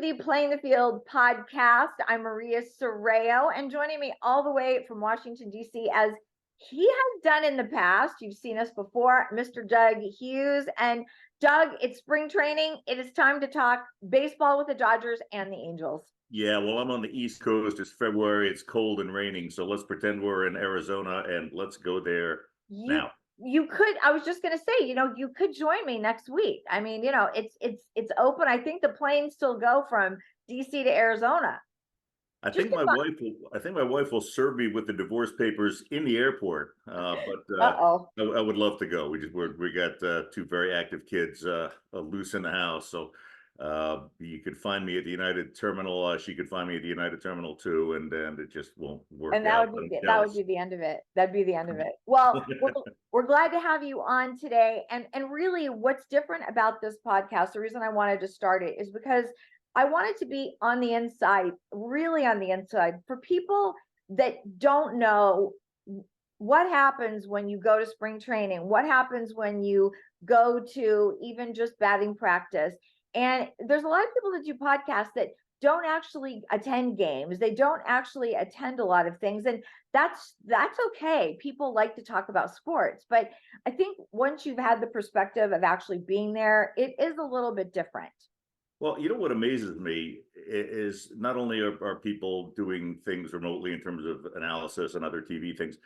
the Playing the Field podcast. I'm Maria Serrao, and joining me all the way from Washington, D.C., as he has done in the past, you've seen us before, Mr. Doug Hughes. And Doug, it's spring training. It is time to talk baseball with the Dodgers and the Angels. Yeah, well, I'm on the East Coast. It's February. It's cold and raining. So let's pretend we're in Arizona and let's go there now. You could, I was just going to say, you could join me next week. I mean, it's open. I think the planes still go from DC to Arizona. I think my wife will serve me with the divorce papers in the airport. But I would love to go. We got two very active kids loose in the house. So you could find me at the United Terminal. She could find me at the United Terminal too, and it just won't work. And that would be the end of it. That'd be the end of it. Well, we're glad to have you on today. And really, what's different about this podcast, the reason I wanted to start it, is because I wanted to be on the inside, really on the inside, for people that don't know what happens when you go to spring training, what happens when you go to even just batting practice. And there's a lot of people that do podcasts that don't actually attend games. They don't actually attend a lot of things. And that's okay. People like to talk about sports. But I think once you've had the perspective of actually being there, it is a little bit different. Well, you know what amazes me is not only are people doing things remotely in terms of analysis and other TV things,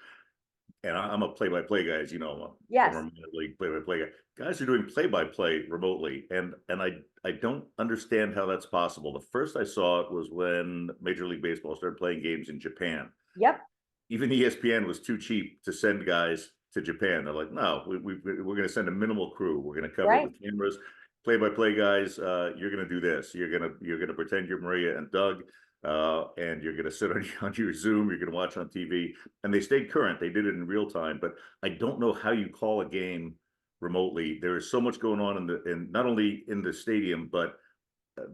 and I'm a play-by-play guy, as you know, I'm a former league play-by-play guy. Guys are doing play-by-play remotely, and I don't understand how that's possible. The first I saw it was when Major League Baseball started playing games in Japan. Yep. Even ESPN was too cheap to send guys to Japan. They're like, no, we're going to send a minimal crew. We're going to cover it with cameras. Play-by-play guys, you're going to do this. You're going to pretend you're Maria and Doug, and you're going to sit on your Zoom. You're going to watch on TV, and they stayed current. They did it in real time. But I don't know how you call a game remotely. There is so much going on in not only in the stadium, but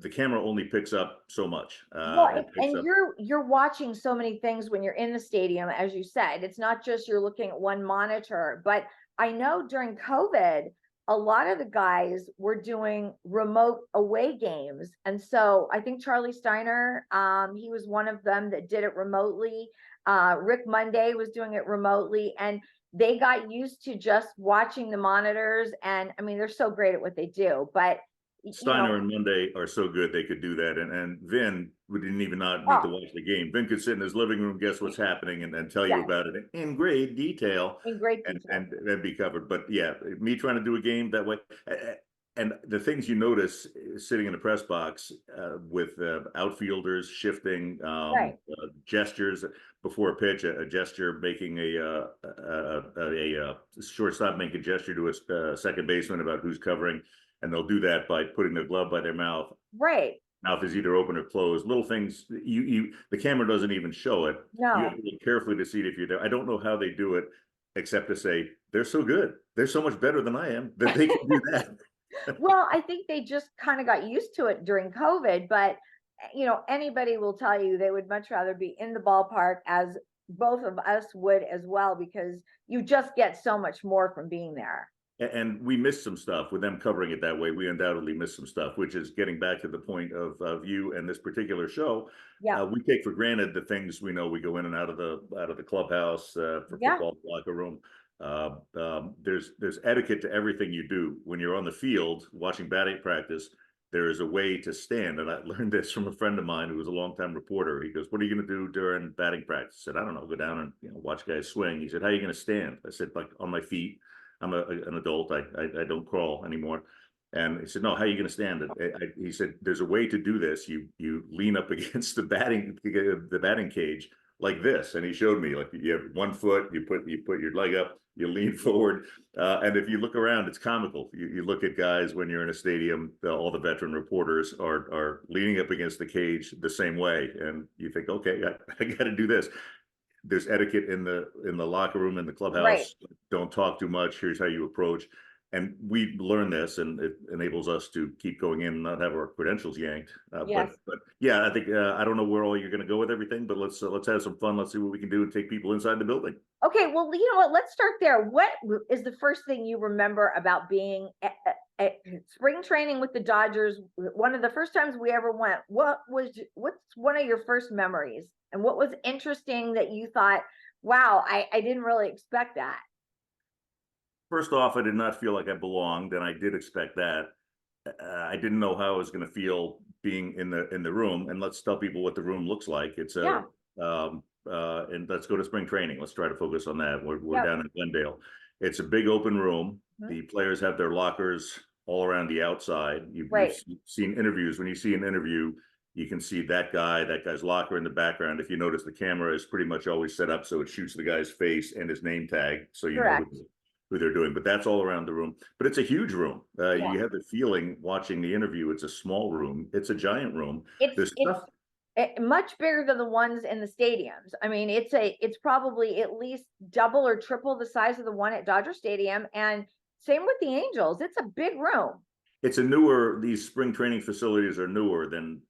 the camera only picks up so much. You're watching so many things when you're in the stadium, as you said. It's not just you're looking at one monitor. But I know during COVID, a lot of the guys were doing remote away games. And so I think Charlie Steiner, he was one of them that did it remotely. Rick Monday was doing it remotely, and they got used to just watching the monitors. And I mean, they're so great at what they do, but Steiner and Monday are so good they could do that. And Vin, we didn't even not need to watch the game. Vin could sit in his living room, guess what's happening, and tell you about it in great detail. And be covered. But yeah, me trying to do a game that way. And the things you notice sitting in the press box with outfielders shifting, gestures before a pitch, a gesture making a shortstop make a gesture to a second baseman about who's covering. And they'll do that by putting their glove by their mouth. Right. Mouth is either open or closed. Little things the camera doesn't even show it. No. You have to look carefully to see it if you're there. I don't know how they do it, except to say they're so good. They're so much better than I am that they can do that. Well, I think they just kind of got used to it during COVID, but anybody will tell you they would much rather be in the ballpark, as both of us would as well, because you just get so much more from being there. And we missed some stuff with them covering it that way. We undoubtedly missed some stuff, which is getting back to the point of you and this particular show. Yeah, we take for granted the things we know. We go in and out of the clubhouse for football locker room. There's etiquette to everything you do. When you're on the field watching batting practice, there is a way to stand. And I learned this from a friend of mine who was a longtime reporter. He goes, "What are you going to do during batting practice?" I said, "I don't know, go down and watch guys swing." He said, "How are you going to stand?" I said, "Like on my feet. I'm an adult. I don't crawl anymore." And he said, "No, how are you going to stand it?" He said, "There's a way to do this. You lean up against the batting cage like this." And he showed me, like, you have 1 foot, you put your leg up, you lean forward. And if you look around, it's comical. You look at guys when you're in a stadium, all the veteran reporters are leaning up against the cage the same way. And you think, okay, I got to do this. There's etiquette in the locker room, in the clubhouse. Right. Don't talk too much. Here's how you approach. And we learn this, and it enables us to keep going in and not have our credentials yanked. Yes. But yeah, I think I don't know where all you're going to go with everything, but let's have some fun. Let's see what we can do and take people inside the building. Okay, well, you know what? Let's start there. What is the first thing you remember about being spring training with the Dodgers, one of the first times we ever went, what's one of your first memories? And what was interesting that you thought, wow, I didn't really expect that? First off, I did not feel like I belonged, and I did expect that. I didn't know how I was going to feel being in the room. And let's tell people what the room looks like. It's a Yeah. and let's go to spring training. Let's try to focus on that. We're Yep. down in Glendale. It's a big open room. Mhm. The players have their lockers all around the outside. You've Right. seen interviews. When you see an interview, you can see that guy's locker in the background. If you notice, the camera is pretty much always set up so it shoots the guy's face and his name tag, so you know Correct. who they're doing. But that's all around the room. But it's a huge room. Yeah. You have the feeling watching the interview. It's a small room. It's a giant room. It's There's stuff. much bigger than the ones in the stadiums. I mean, it's probably at least double or triple the size of the one at Dodger Stadium, and same with the Angels. It's a big room. It's a newer. These spring training facilities are newer than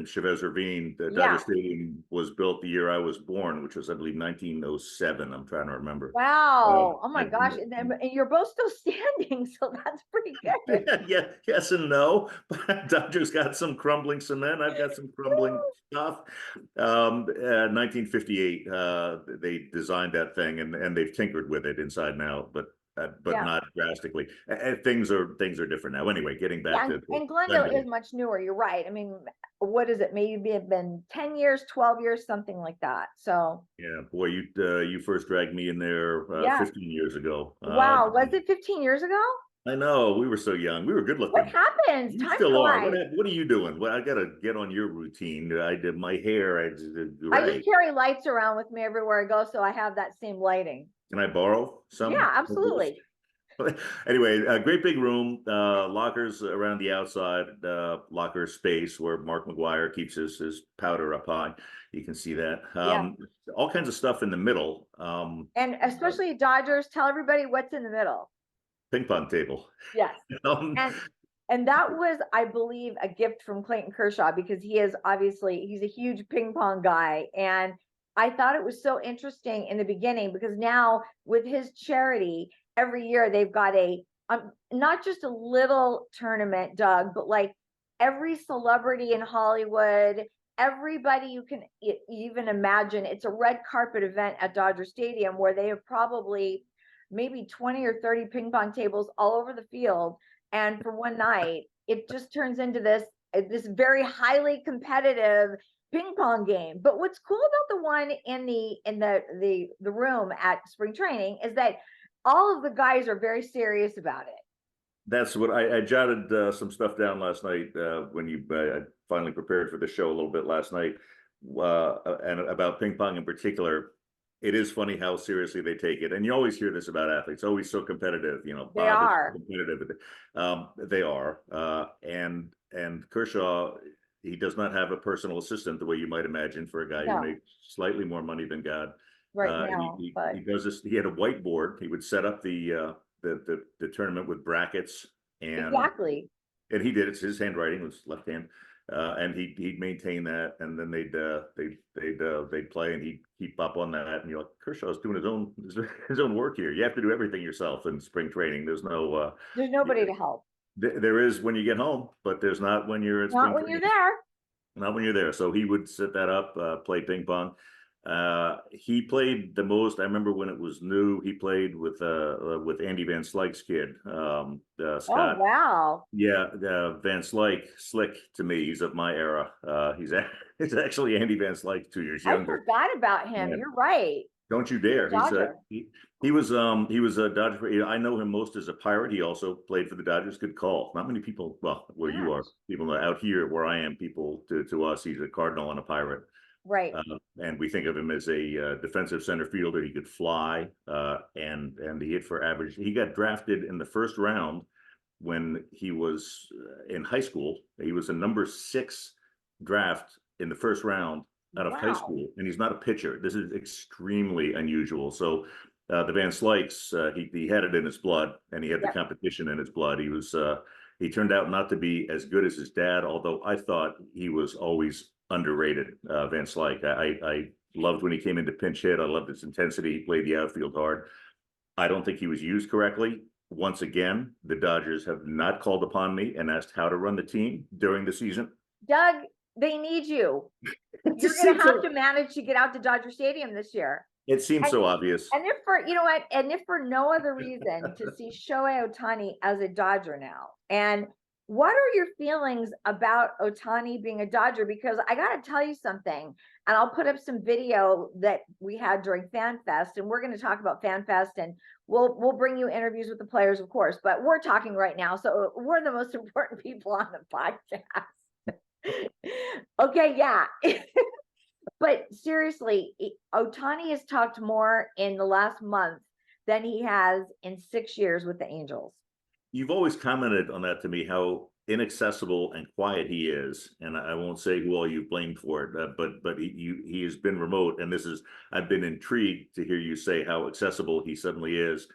Chavez Ravine. The Dodger Yeah. Stadium was built the year I was born, which was, I believe, 1907. I'm trying to remember. Wow. Oh my I, gosh. And you're both still standing, so that's pretty good. yeah, yes and no. But Dodgers got some crumbling cement. I've got some crumbling stuff. 1958, they designed that thing, and they've tinkered with it inside and out, but Yeah. not drastically. Things are different now. Anyway, getting back Yeah. to And Glendale Glendale. is much newer. You're right. I mean, what is it? Maybe it been 10 years, 12 years, something like that. So, Yeah, boy, you first dragged me in there yeah. 15 years ago. Wow. Was it 15 years ago? I know, we were so young. We were good What looking. happens? You Time still are. flies. What are you doing? Well, I gotta get on your routine. I did my hair. I did I just gray. carry lights around with me everywhere I go, so I have that same lighting. Can I borrow some Yeah, of those? absolutely. Anyway, a great big room, lockers around the outside, locker space where Mark McGuire keeps his powder up high. You can see that. Yeah. All kinds of stuff in the middle. And especially Dodgers, tell everybody what's in the middle. Ping pong table. Yes. Um, And that was, I believe, a gift from Clayton Kershaw, because he's a huge ping pong guy. And I thought it was so interesting in the beginning, because now with his charity, every year they've got not just a little tournament, Doug, but like every celebrity in Hollywood, everybody you can even imagine. It's a red carpet event at Dodger Stadium where they have probably maybe 20 or 30 ping pong tables all over the field, and for one night it just turns into this very highly competitive ping pong game. But what's cool about the one in the room at spring training is that all of the guys are very serious about it. That's what I jotted some stuff down last night when you finally prepared for the show a little bit last night, and about ping pong in particular. It is funny how seriously they take it, and you always hear this about athletes, always so competitive. You know, They Bob is are. competitive. They are, and Kershaw, he does not have a personal assistant the way you might imagine for a guy who No, makes slightly more money than God. right Uh, he, now, he but he does this. He had a whiteboard. He would set up the tournament with brackets, and exactly. he did it. It's his handwriting was left hand, and he'd maintain that, and then they'd play, and he'd keep up on that. And you're like, Kershaw's doing his own work here. You have to do everything yourself in spring training. There's no There's nobody to help. there is when you get home, but there's not when you're at Not spring when you're training. there. Not when you're there. So he would set that up, play ping pong. He played the most. I remember when it was new. He played with Andy Van Slyke's kid, Oh Scott. wow. Yeah, Van Slyke, slick to me. He's of my era. It's actually Andy Van Slyke, 2 years I younger. forgot about him. Yeah. You're right. Don't you He's dare. a Dodger. He was a Dodger. I know him most as a Pirate. He also played for the Dodgers. Good call. Not many people, well, where you are, Gosh. people out here where I am, people to us, he's a Cardinal and a Pirate. Right. And we think of him as a defensive center fielder. He could fly, and he hit for average. He got drafted in the first round when he was in high school. He was a number 6 draft in the first round out of high Wow. school, and he's not a pitcher. This is extremely unusual. So the Van Slyke's, he had it in his blood, and he had the Yep. competition in his blood. He turned out not to be as good as his dad, although I thought he was always underrated. Van Slyke, I loved when he came into pinch hit. I loved his intensity. He played the outfield hard. I don't think he was used correctly. once again, the Dodgers have not called upon me and asked how to run the team during the season. Doug, they need you. You're going to have to manage to get out to Dodger Stadium this year. It seems so obvious. And if for, you know what, and if for no other reason to see Shohei Ohtani as a Dodger now. And what are your feelings about Ohtani being a Dodger? Because I got to tell you something, and I'll put up some video that we had during Fan Fest, and we're going to talk about Fan Fest, and we'll bring you interviews with the players, of course, but we're talking right now. So we're the most important people on the podcast. Okay, yeah. But seriously, Ohtani has talked more in the last month than he has in 6 years with the Angels. You've always commented on that to me, how inaccessible and quiet he is, and I won't say who all you've blamed for it, but he has been remote, and I've been intrigued to hear you say how accessible he suddenly is,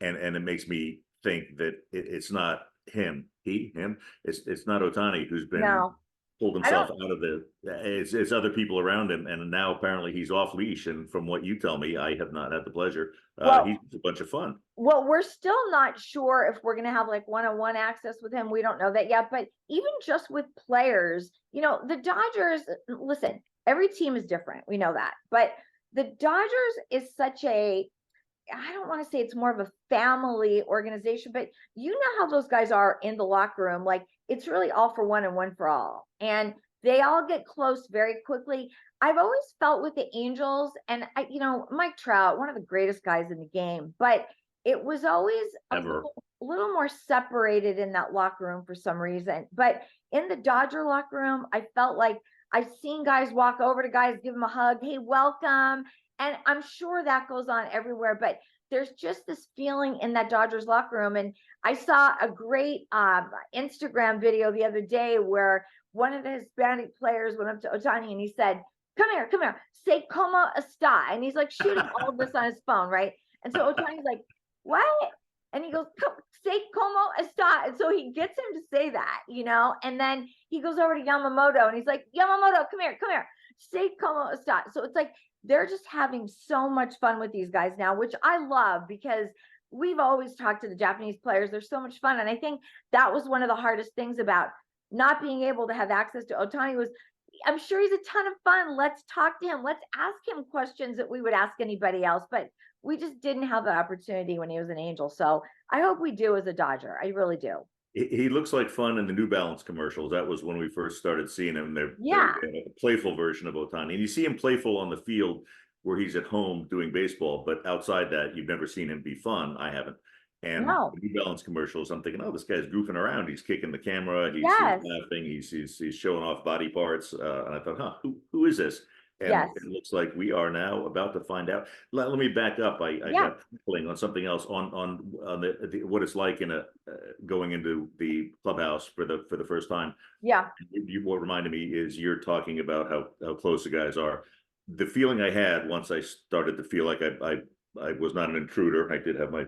and it makes me think that it's not him, it's not Ohtani who's been pulled himself out of it's other people around him, and now apparently he's off leash. And from what you tell me, I have not had the pleasure. He's a bunch of fun. Well, we're still not sure if we're going to have like one-on-one access with him. We don't know that yet. But even just with players, the Dodgers, listen, every team is different. We know that. But the Dodgers is such I don't want to say it's more of a family organization, but you know how those guys are in the locker room. Like, it's really all for one and one for all. And they all get close very quickly. I've always felt with the Angels, and Mike Trout, one of the greatest guys in the game, but it was always a little more separated in that locker room for some reason. But in the Dodger locker room, I felt like I've seen guys walk over to guys, give them a hug, hey, welcome. And I'm sure that goes on everywhere, but there's just this feeling in that Dodgers locker room. And I saw a great Instagram video the other day where one of the Hispanic players went up to Ohtani and he said, come here, say como está. And he's like shooting all of this on his phone, right? And so Ohtani's like, what? And he goes, say como está. And so he gets him to say that, and then he goes over to Yamamoto and he's like, Yamamoto, come here, say como está. So it's like, they're just having so much fun with these guys now, which I love, because we've always talked to the Japanese players. They're so much fun. And I think that was one of the hardest things about not being able to have access to Ohtani was, I'm sure he's a ton of fun. Let's talk to him. Let's ask him questions that we would ask anybody else. But we just didn't have that opportunity when he was an Angel. So I hope we do as a Dodger. I really do. He looks like fun in the New Balance commercials. That was when we first started seeing him. They're a playful version of Ohtani. And you see him playful on the field where he's at home doing baseball, but outside that, you've never seen him be fun. I haven't. And the New Balance commercials, I'm thinking, oh, this guy's goofing around. He's kicking the camera. He's laughing. He's showing off body parts. And I thought, who is this? And it looks like we are now about to find out. Let me back up. I got pulling on something else on what it's like in going into the clubhouse for the first time. Yeah. What reminded me is you're talking about how close the guys are. The feeling I had once I started to feel like I was not an intruder. I did have my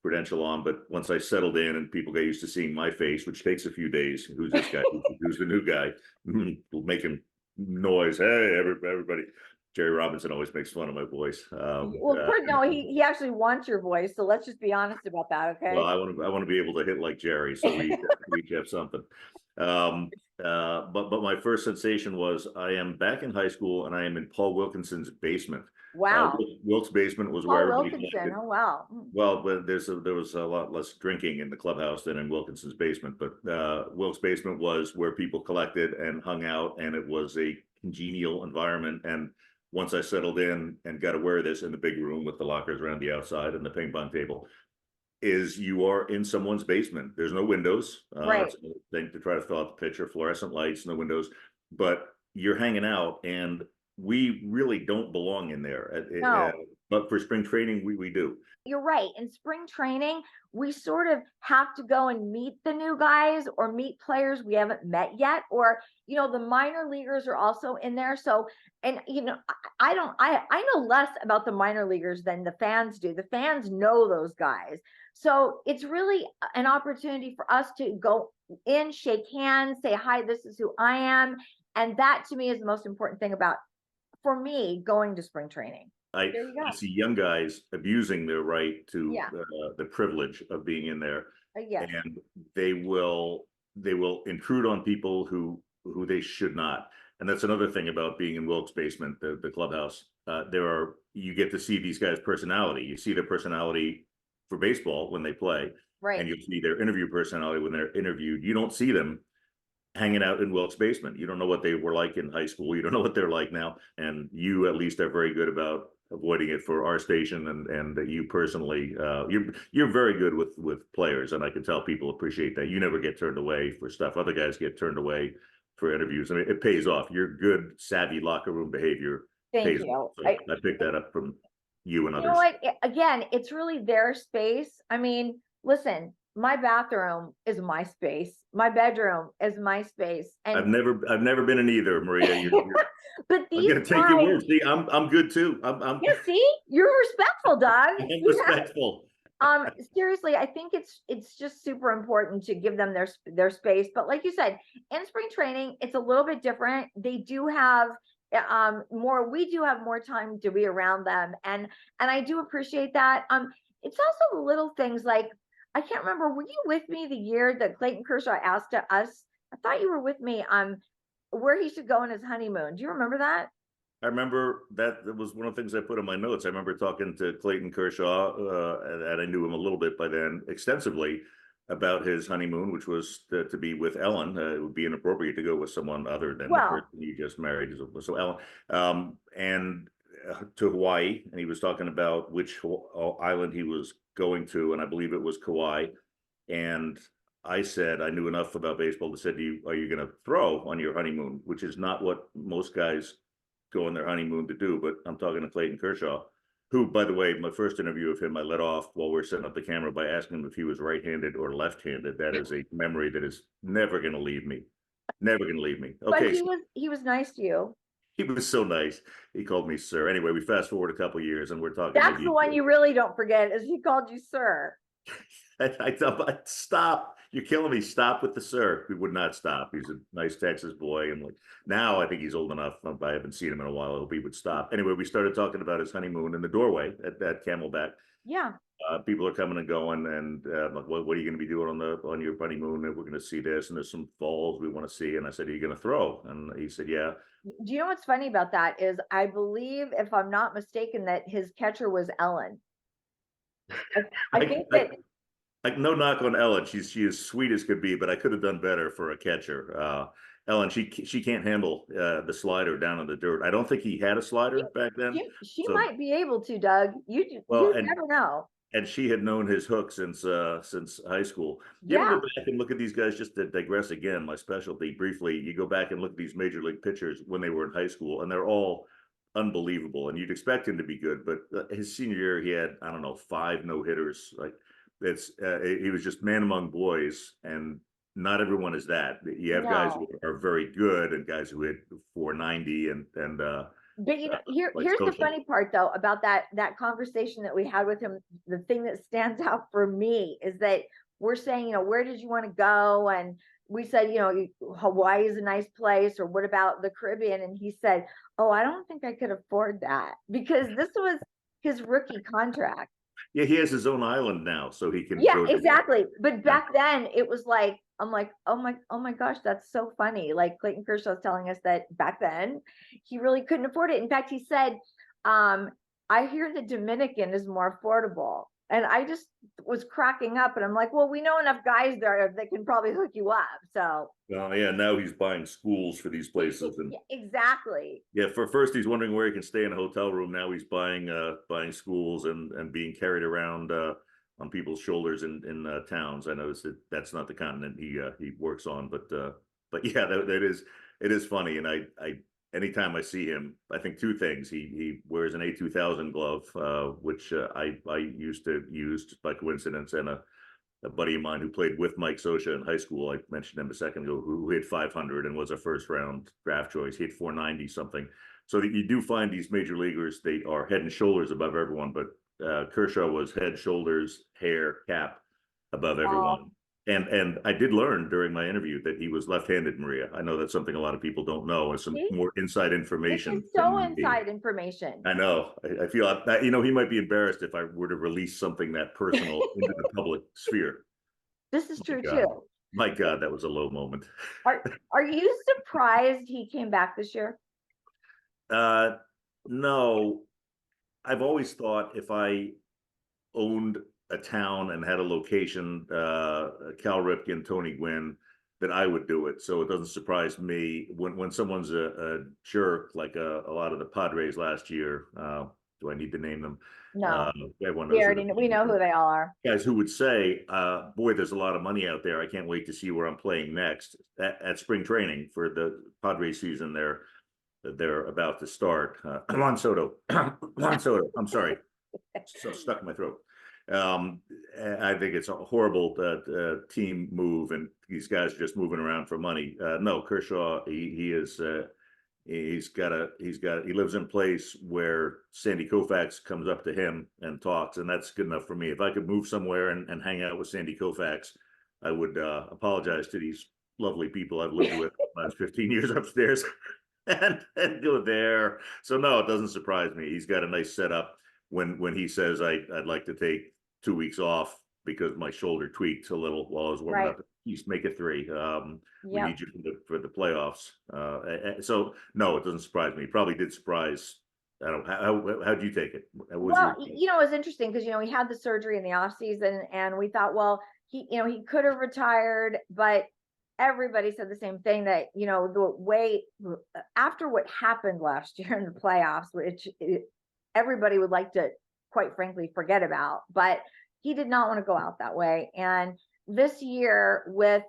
credential on, but once I settled in and people got used to seeing my face, which takes a few days. Who's this guy? Who's the new guy? Making noise. Hey, everybody. Jerry Robinson always makes fun of my voice. No, he actually wants your voice. So let's just be honest about that. Okay. Well, I want to be able to hit like Jerry. So we have something. But my first sensation was I am back in high school and I am in Paul Wilkinson's basement. Wow. Wilk's basement was Paul where everybody Wilkinson. Oh, wow. Well, but there was a lot less drinking in the clubhouse than in Wilkinson's basement, but Wilk's basement was where people collected and hung out, and it was a congenial environment. And once I settled in and got aware of this in the big room with the lockers around the outside and the ping pong table, is you are in someone's basement. There's no windows. Right. It's a thing to try to fill out the picture, fluorescent lights, no windows, but you're hanging out, and we really don't belong in there. No. But for spring training, we do. You're right. In spring training, we sort of have to go and meet the new guys or meet players we haven't met yet. Or, the minor leaguers are also in there. So, and, I know less about the minor leaguers than the fans do. The fans know those guys. So it's really an opportunity for us to go in, shake hands, say, hi, this is who I am. And that to me is the most important thing for me going to spring training. I There you go. see young guys abusing their right to Yeah. the privilege of being in there, Yes. and they will intrude on people who they should not. And that's another thing about being in Wilkes' basement, the clubhouse. You get to see these guys' personality. You see their personality for baseball when they play, and Right. you'll see their interview personality when they're interviewed. You don't see them hanging out in Wilkes' basement. You don't know what they were like in high school. You don't know what they're like now. And you at least are very good about avoiding it for our station, and that you personally, you're very good with players, and I can tell people appreciate that. You never get turned away for stuff. Other guys get turned away for interviews. I mean, it pays off. Your good, savvy locker room behavior Thank pays off. you. So I picked that up from you and You know others. what? Again, it's really their space. I mean, listen, my bathroom is my space. My bedroom is my space. And I've never been in either, Maria. but I'm these gonna take your guys, word. See, I'm good too. yeah, see, you're respectful, Doug. I'm respectful. Seriously, I think it's just super important to give them their space. But like you said, in spring training, it's a little bit different. They do have more, we do have more time to be around them, and I do appreciate that. It's also the little things like, I can't remember, were you with me the year that Clayton Kershaw asked us? I thought you were with me on where he should go on his honeymoon. Do you remember that? I remember that was one of the things I put in my notes. I remember talking to Clayton Kershaw, and I knew him a little bit by then, extensively about his honeymoon, which was to be with Ellen. It would be inappropriate to go with someone other than the Well, person he just married. So Ellen, and to Hawaii, and he was talking about which island he was going to, and I believe it was Kauai. And I said I knew enough about baseball to say to you, "Are you going to throw on your honeymoon?" Which is not what most guys go on their honeymoon to do. But I'm talking to Clayton Kershaw, who, by the way, my first interview of him, I let off while we are setting up the camera by asking him if he was right-handed or left-handed. That is a memory that is never going to leave me. Never going to leave me. but Okay, so he was nice to you. he was so nice. He called me sir. Anyway, we fast forward a couple years, and we're talking That's the maybe. one you really don't forget, is he called you sir. I thought, stop! You're killing me. Stop with the sir. He would not stop. He's a nice Texas boy, and like now, I think he's old enough. I haven't seen him in a while. I hope he would stop. Anyway, we started talking about his honeymoon in the doorway at Camelback. Yeah. People are coming and going, and like, what are you going to be doing on your honeymoon? And we're going to see this, and there's some falls we want to see. And I said, "Are you going to throw?" And he said, "Yeah." Do you know what's funny about that is, I believe, if I'm not mistaken, that his catcher was Ellen. I I, think I, that, like, no knock on Ellen. She is sweet as could be, but I could have done better for a catcher. Ellen, she can't handle the slider down in the dirt. I don't think he had a she, slider back then. she So might be able to, Doug. well, You never know. and she had known his hook since high school. You ever go Yeah. back and look at these guys? Just to digress again, my specialty briefly. You go back and look at these major league pitchers when they were in high school, and they're all unbelievable. And you'd expect him to be good, but his senior year, he had, I don't know, 5 no hitters. Like it's he was just man among boys, and not everyone is that. You have guys who No. are very good and guys who hit 490 and But like here's the social. funny part though about that conversation that we had with him. The thing that stands out for me is that we're saying, where did you want to go? And we said, Hawaii is a nice place, or what about the Caribbean? And he said, "Oh, I don't think I could afford that," because this was his rookie contract. Yeah, he has his own island now, so he can Yeah, go to. exactly. But Yeah. back then it was like, I'm like, oh my gosh, that's so funny. Like Clayton Kershaw's telling us that back then he really couldn't afford it. In fact, he said, um, I hear the Dominican is more affordable. And I just was cracking up, and I'm like, well, we know enough guys there that can probably hook you up. So Oh yeah, now he's buying schools for these places, and yeah, exactly. yeah, for first he's wondering where he can stay in a hotel room. Now he's buying schools and being carried around on people's shoulders in towns. I noticed that that's not the continent he works on, but yeah, that is, it is funny. And I anytime I see him, I think 2 things. He wears an A2000 glove, which I used to use just by coincidence, and a buddy of mine who played with Mike Scioscia in high school. I mentioned him a second ago, who hit 500 and was a first round draft choice. He hit 490 something. So that you do find these major leaguers, they are head and shoulders above everyone. But Kershaw was head, shoulders, hair, cap above Oh, everyone. And I did learn during my interview that he was left-handed, Maria. I know that's something a lot of people don't know, and some See? more inside This information is from so me. inside information. I know. I feel that, he might be embarrassed if I were to release something that personal into the public sphere. This is My true God. too. My God, that was a low moment. Are you surprised he came back this year? No, I've always thought if I owned a town and had a location, Cal Ripken, Tony Gwynn, that I would do it. So it doesn't surprise me when someone's a jerk, like a lot of the Padres last year. Do I need to name them? No, Everyone knows we know who they all are. guys who would say, boy, there's a lot of money out there. I can't wait to see where I'm playing next at spring training for the Padres season. They're about to start. Juan Soto, Juan Soto. I'm sorry, so stuck in my throat. I think it's a horrible team move, and these guys are just moving around for money. No, Kershaw, he lives in a place where Sandy Koufax comes up to him and talks, and that's good enough for me. If I could move somewhere and hang out with Sandy Koufax, I would apologize to these lovely people I've lived with the last 15 years upstairs and go there. So no, it doesn't surprise me. He's got a nice setup. When he says I'd like to take 2 weeks off because my shoulder tweaked a little while I was warming up, please make it 3. We need you for the playoffs. So no, it doesn't surprise me. It probably did surprise. I don't know. How'd you take it? Well, it was interesting because, he had the surgery in the off season and we thought, well, he could have retired, but everybody said the same thing that, the way after what happened last year in the playoffs, which everybody would like to, quite frankly, forget about, but he did not want to go out that way. And this year with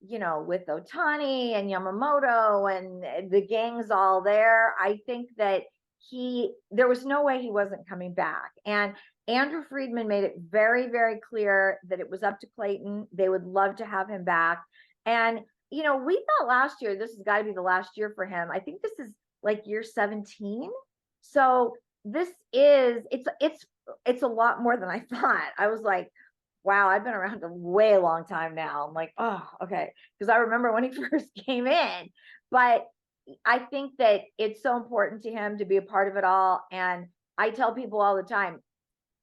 Ohtani and Yamamoto and the gang's all there, I think that there was no way he wasn't coming back. And Andrew Friedman made it very, very clear that it was up to Clayton. They would love to have him back. And, we thought last year, this has got to be the last year for him. I think this is like year 17. So it's a lot more than I thought. I was like, wow, I've been around a way long time now. I'm like, oh, okay. Because I remember when he first came in, but I think that it's so important to him to be a part of it all. And I tell people all the time,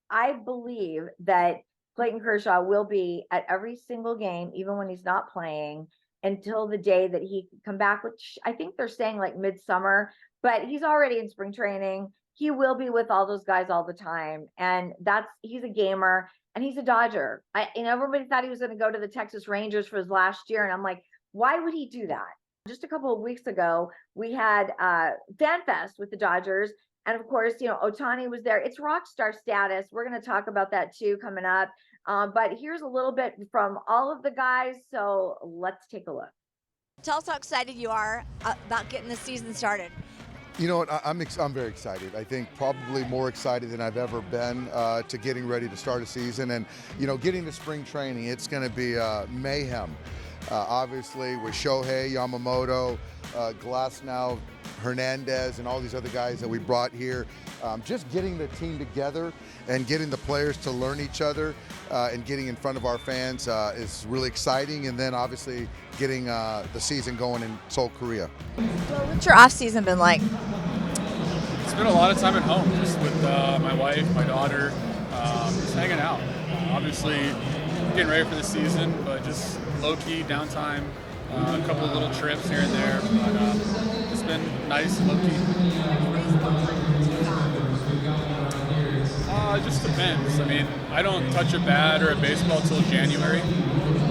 I believe that Clayton Kershaw will be at every single game, even when he's not playing, until the day that he can come back, which I think they're saying like midsummer, but he's already in spring training. He will be with all those guys all the time. And he's a gamer and he's a Dodger. Everybody thought he was going to go to the Texas Rangers for his last year. And I'm like, why would he do that? Just a couple of weeks ago, we had Fan Fest with the Dodgers. And of course, Ohtani was there. It's rock star status. We're going to talk about that too coming up. But here's a little bit from all of the guys. So let's take a look. Tell us how excited you are about getting the season started. You know what, I'm very excited. I think probably more excited than I've ever been to getting ready to start a season. And, getting to spring training, it's going to be mayhem. Obviously, with Shohei, Yamamoto, Glasnow, Hernandez, and all these other guys that we brought here. Just getting the team together and getting the players to learn each other and getting in front of our fans is really exciting. And then obviously getting the season going in Seoul, Korea. Well, what's your off season been like? It's been a lot of time at home, just with my wife, my daughter, just hanging out. Obviously, getting ready for the season, but just low-key downtime, a couple of little trips here and there. But it's been nice, low-key. It just depends. I mean, I don't touch a bat or a baseball till January,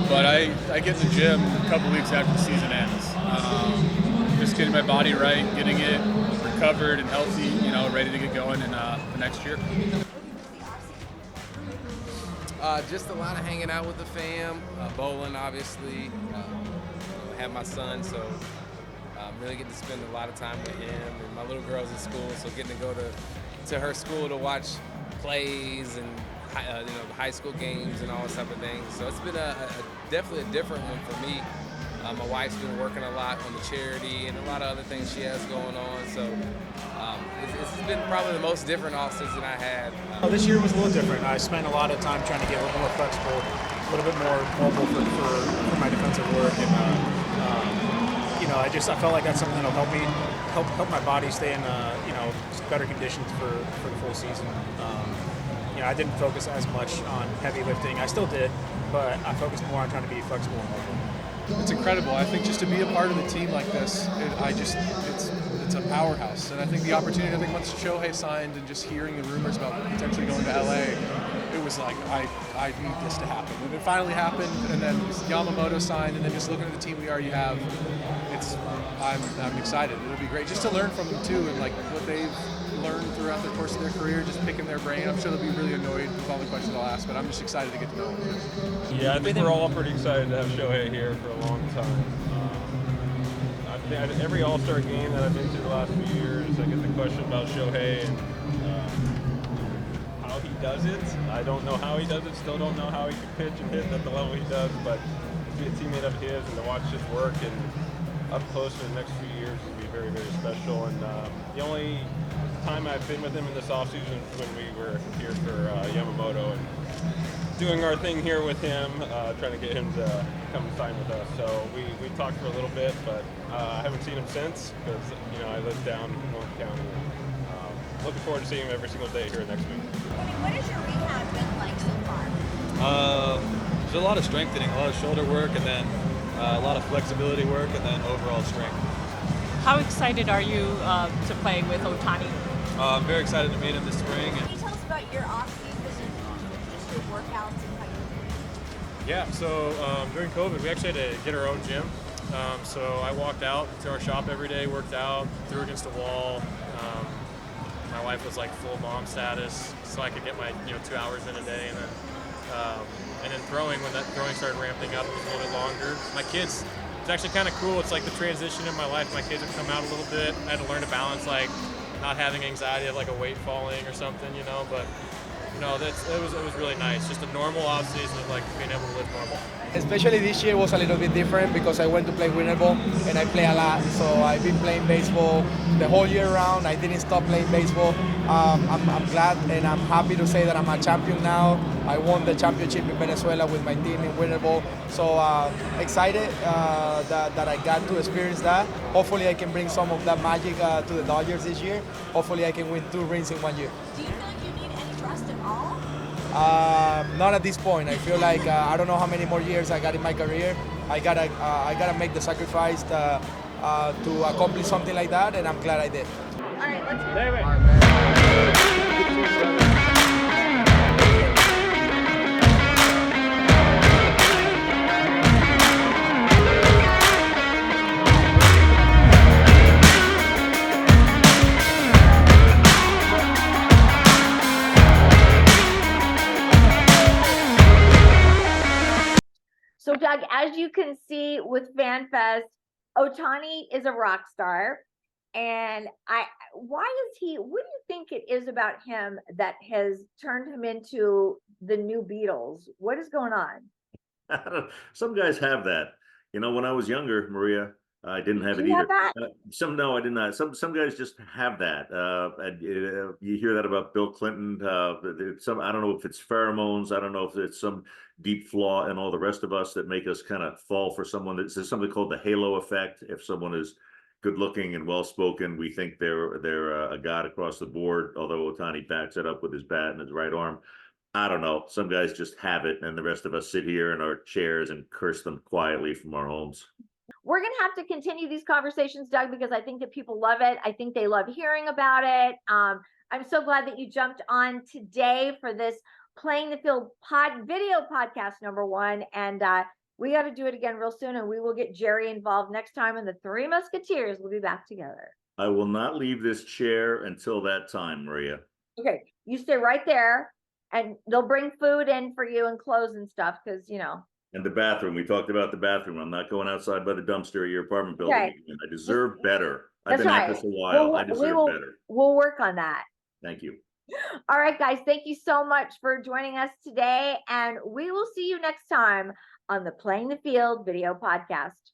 but I get in the gym a couple weeks after the season ends. Just getting my body right, getting it recovered and healthy, ready to get going in the next year. Just a lot of hanging out with the fam, bowling obviously. I have my son, so I'm really getting to spend a lot of time with him. And my little girl's in school, so getting to go to her school to watch plays and the high school games and all this type of things. So it's been definitely a different one for me. My wife's been working a lot on the charity and a lot of other things she has going on. So it's been probably the most different off season I had. This year was a little different. I spent a lot of time trying to get a little more flexible little bit more mobile for my defensive work, and I felt like that's something that'll help my body stay in better conditions for the full season. I didn't focus as much on heavy lifting. I still did, but I focused more on trying to be flexible and mobile. It's incredible. I think just to be a part of a team like this, it's a powerhouse. And I think the opportunity, once Shohei signed and just hearing the rumors about potentially going to LA, it was like, I need this to happen. And it finally happened, and then Yamamoto signed, and then just looking at the team we already have, I'm excited. It'll be great just to learn from them too, and like what they've learned throughout the course of their career, just picking their brain. I'm sure they'll be really annoyed with all the questions I'll ask, but I'm just excited to get to know them. Yeah, I think we're all pretty excited to have Shohei here for a long time. Every All-Star game that I've been to the last few years, I get the question about Shohei and how he does it. I don't know how he does it, still don't know how he can pitch and hit at the level he does, but to be a teammate of his and to watch his work and up close for the next few years will be very, very special. And the only time I've been with him in this offseason is when we were here for Yamamoto and doing our thing here with him, trying to get him to come and sign with us. So we talked for a little bit, but I haven't seen him since because I live down in North County. Looking forward to seeing him every single day here next week. What has your rehab been like so far? There's a lot of strengthening, a lot of shoulder work, and then a lot of flexibility work, and then overall strength. How excited are you to play with Ohtani? I'm very excited to meet him this spring. Can you tell us about your off-season, just your workouts and how you... Yeah, so during COVID, we actually had to get our own gym. So I walked out to our shop every day, worked out, threw against the wall. My wife was like full mom status, so I could get my 2 hours in a day, and then throwing, when that throwing started ramping up, it was a little bit longer. My kids, it's actually kind of cool. It's like the transition in my life. My kids have come out a little bit. I had to learn to balance like not having anxiety of like a weight falling or something, but it was really nice. Just a normal off season of like being able to live normal. Especially this year was a little bit different because I went to play winter ball and I play a lot. So I've been playing baseball the whole year round. I didn't stop playing baseball. I'm glad and I'm happy to say that I'm a champion now. I won the championship in Venezuela with my team in winter ball. So excited that I got to experience that. Hopefully I can bring some of that magic to the Dodgers this year. Hopefully I can win 2 rings in 1 year. Do you feel like you need any rest at all? Not at this point. I feel like I don't know how many more years I got in my career. I gotta make the sacrifice to accomplish something like that, and I'm glad I did. All right, let's go. So Doug, as you can see with FanFest, Ohtani is a rock star. And what do you think it is about him that has turned him into the new Beatles? What is going on? Some guys have that. When I was younger, Maria, I didn't have Do it you either. have that? No, I did not. Some guys just have that. And you hear that about Bill Clinton. I don't know if it's pheromones. I don't know if it's some deep flaw in all the rest of us that make us kind of fall for someone. There's something called the halo effect. If someone is good looking and well spoken, we think they're a god across the board. Although Ohtani backs it up with his bat and his right arm. I don't know. Some guys just have it, and the rest of us sit here in our chairs and curse them quietly from our homes. We're going to have to continue these conversations, Doug, because I think that people love it. I think they love hearing about it. I'm so glad that you jumped on today for this Playing the Field video podcast #1. And we got to do it again real soon. And we will get Jerry involved next time. And the 3 Musketeers will be back together. I will not leave this chair until that time, Maria. Okay. You stay right there. And they'll bring food in for you and clothes and stuff because, And the bathroom. We talked about the bathroom. I'm not going outside by the dumpster at your apartment building. Okay. I deserve better. I've That's been at right. this a while. I deserve better. We'll work on that. Thank you. All right, guys. Thank you so much for joining us today. And we will see you next time on the Playing the Field video podcast.